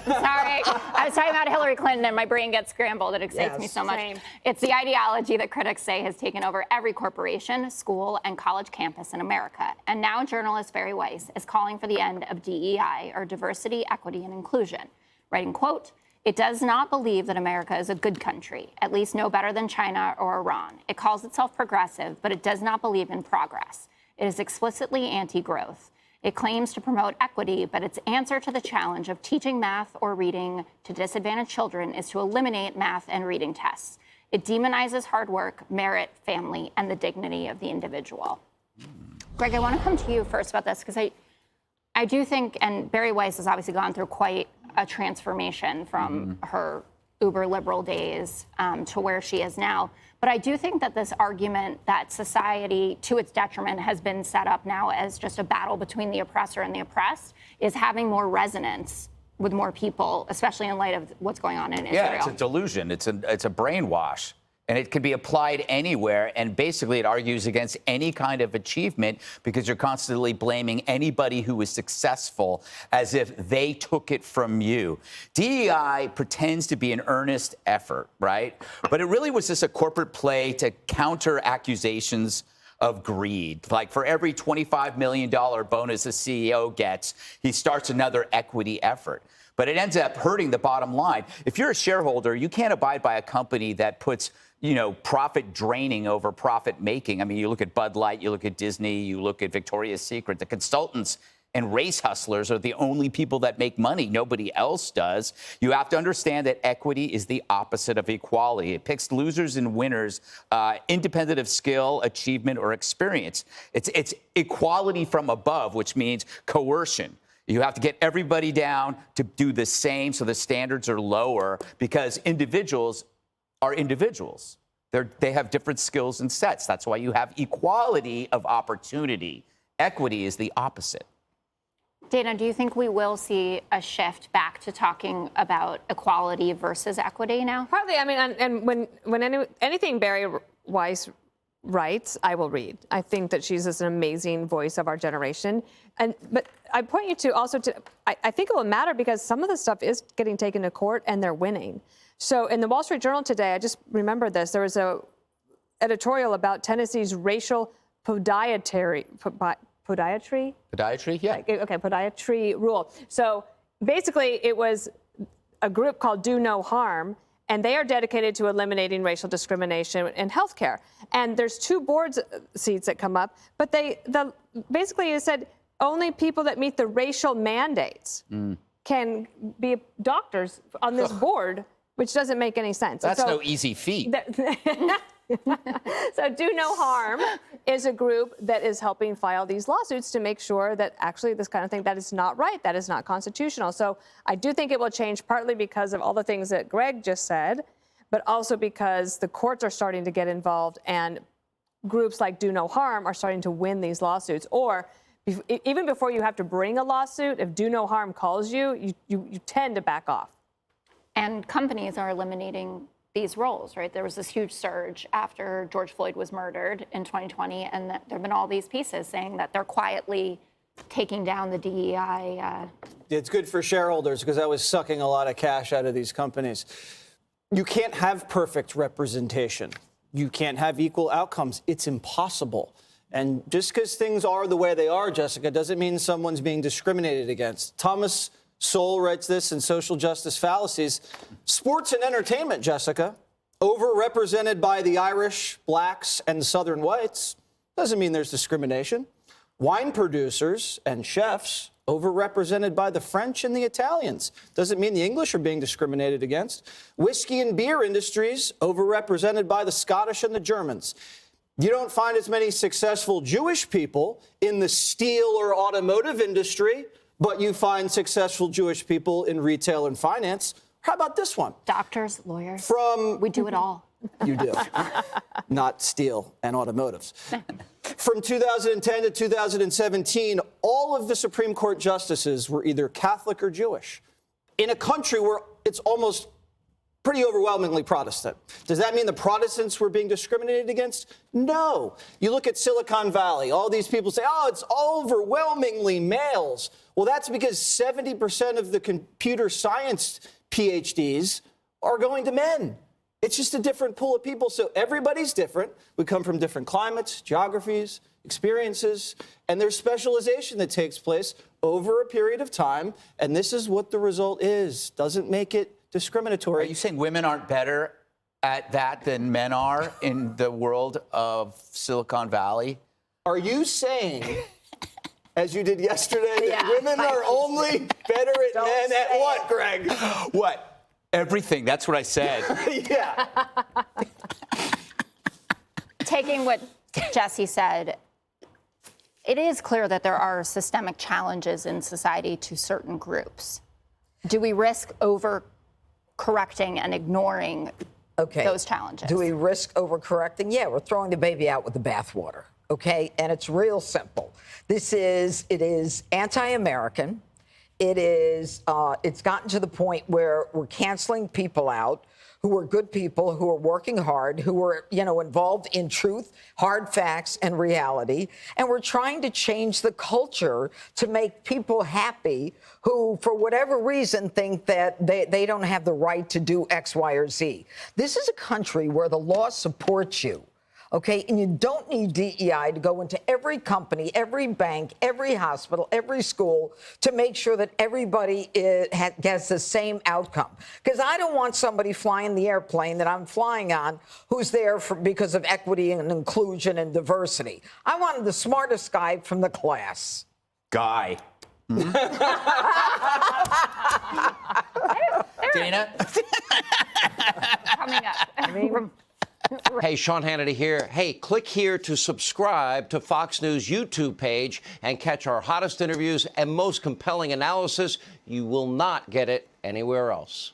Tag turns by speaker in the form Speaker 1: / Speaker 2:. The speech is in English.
Speaker 1: Sorry, I was talking about Hillary Clinton and my brain gets scrambled. It excites me so much.
Speaker 2: Same.
Speaker 1: It's the ideology that critics say has taken over every corporation, school, and college campus in America. And now journalist Bari Weiss is calling for the end of DEI, or diversity, equity, and inclusion, writing, quote, "It does not believe that America is a good country, at least no better than China or Iran. It calls itself progressive, but it does not believe in progress. It is explicitly anti-growth. It claims to promote equity, but its answer to the challenge of teaching math or reading to disadvantaged children is to eliminate math and reading tests. It demonizes hard work, merit, family, and the dignity of the individual." Greg, I want to come to you first about this, because I do think, and Bari Weiss has obviously gone through quite a transformation from her uber liberal days to where she is now. But I do think that this argument that society, to its detriment, has been set up now as just a battle between the oppressor and the oppressed is having more resonance with more people, especially in light of what's going on in Israel.
Speaker 3: Yeah, it's a delusion. It's a brainwash. And it can be applied anywhere. And basically, it argues against any kind of achievement because you're constantly blaming anybody who is successful as if they took it from you. DEI pretends to be an earnest effort, right? But it really was just a corporate play to counter accusations of greed. Like for every $25 million bonus a CEO gets, he starts another equity effort. But it ends up hurting the bottom line. If you're a shareholder, you can't abide by a company that puts, profit draining over profit making. I mean, you look at Bud Light, you look at Disney, you look at Victoria's Secret. The consultants and race hustlers are the only people that make money. Nobody else does. You have to understand that equity is the opposite of equality. It picks losers and winners independent of skill, achievement, or experience. It's equality from above, which means coercion. You have to get everybody down to do the same so the standards are lower because individuals are individuals. They have different skills and sets. That's why you have equality of opportunity. Equity is the opposite.
Speaker 1: Dana, do you think we will see a shift back to talking about equality versus equity now?
Speaker 2: Partly. I mean, and when anything Bari Weiss writes, I will read. I think that she's just an amazing voice of our generation. But I point you to also I think it will matter because some of the stuff is getting taken to court and they're winning. So in the Wall Street Journal today, I just remember this. There was a editorial about Tennessee's racial podiatry,
Speaker 3: yeah.
Speaker 2: Okay, podiatry rule. So basically, it was a group called Do No Harm, and they are dedicated to eliminating racial discrimination in healthcare. And there's 2 board seats that come up, but basically it said only people that meet the racial mandates can be doctors on this board, which doesn't make any sense.
Speaker 3: That's no easy feat.
Speaker 2: So Do No Harm is a group that is helping file these lawsuits to make sure that actually this kind of thing, that is not right, that is not constitutional. So I do think it will change partly because of all the things that Greg just said, but also because the courts are starting to get involved and groups like Do No Harm are starting to win these lawsuits. Or even before you have to bring a lawsuit, if Do No Harm calls you, you tend to back off.
Speaker 1: And companies are eliminating these roles, right? There was this huge surge after George Floyd was murdered in 2020, and there have been all these pieces saying that they're quietly taking down the DEI.
Speaker 4: It's good for shareholders because that was sucking a lot of cash out of these companies. You can't have perfect representation. You can't have equal outcomes. It's impossible. And just because things are the way they are, Jessica, doesn't mean someone's being discriminated against. Thomas Sowell writes this in Social Justice Fallacies. Sports and entertainment, Jessica, overrepresented by the Irish, blacks, and Southern whites, doesn't mean there's discrimination. Wine producers and chefs, overrepresented by the French and the Italians, doesn't mean the English are being discriminated against. Whiskey and beer industries, overrepresented by the Scottish and the Germans. You don't find as many successful Jewish people in the steel or automotive industry, but you find successful Jewish people in retail and finance. How about this one?
Speaker 1: Doctors, lawyers. We do it all.
Speaker 4: You do. Not steel and automotives. From 2010 to 2017, all of the Supreme Court justices were either Catholic or Jewish. In a country where it's almost pretty overwhelmingly Protestant. Does that mean the Protestants were being discriminated against? No. You look at Silicon Valley, all these people say, oh, it's overwhelmingly males. Well, that's because 70% of the computer science PhDs are going to men. It's just a different pool of people. So everybody's different. We come from different climates, geographies, experiences, and there's specialization that takes place over a period of time. And this is what the result is. Doesn't make it discriminatory.
Speaker 3: Are you saying women aren't better at that than men are in the world of Silicon Valley?
Speaker 4: Are you saying, as you did yesterday, that women are only better at men at what, Greg?
Speaker 3: What? Everything. That's what I said.
Speaker 4: Yeah.
Speaker 1: Taking what Jesse said, it is clear that there are systemic challenges in society to certain groups. Do we risk overcorrecting and ignoring those challenges?
Speaker 5: Do we risk overcorrecting? Yeah, we're throwing the baby out with the bathwater, okay? And it's real simple. It is anti-American. It's gotten to the point where we're canceling people out who are good people, who are working hard, who are, involved in truth, hard facts, and reality. And we're trying to change the culture to make people happy who, for whatever reason, think that they don't have the right to do X, Y, or Z. This is a country where the law supports you. Okay, and you don't need DEI to go into every company, every bank, every hospital, every school to make sure that everybody gets the same outcome. Because I don't want somebody flying the airplane that I'm flying on who's there because of equity and inclusion and diversity. I wanted the smartest guy from the class.
Speaker 3: Guy. Dana?
Speaker 1: Coming up.
Speaker 6: Hey, Sean Hannity here. Hey, click here to subscribe to Fox News YouTube page and catch our hottest interviews and most compelling analysis. You will not get it anywhere else.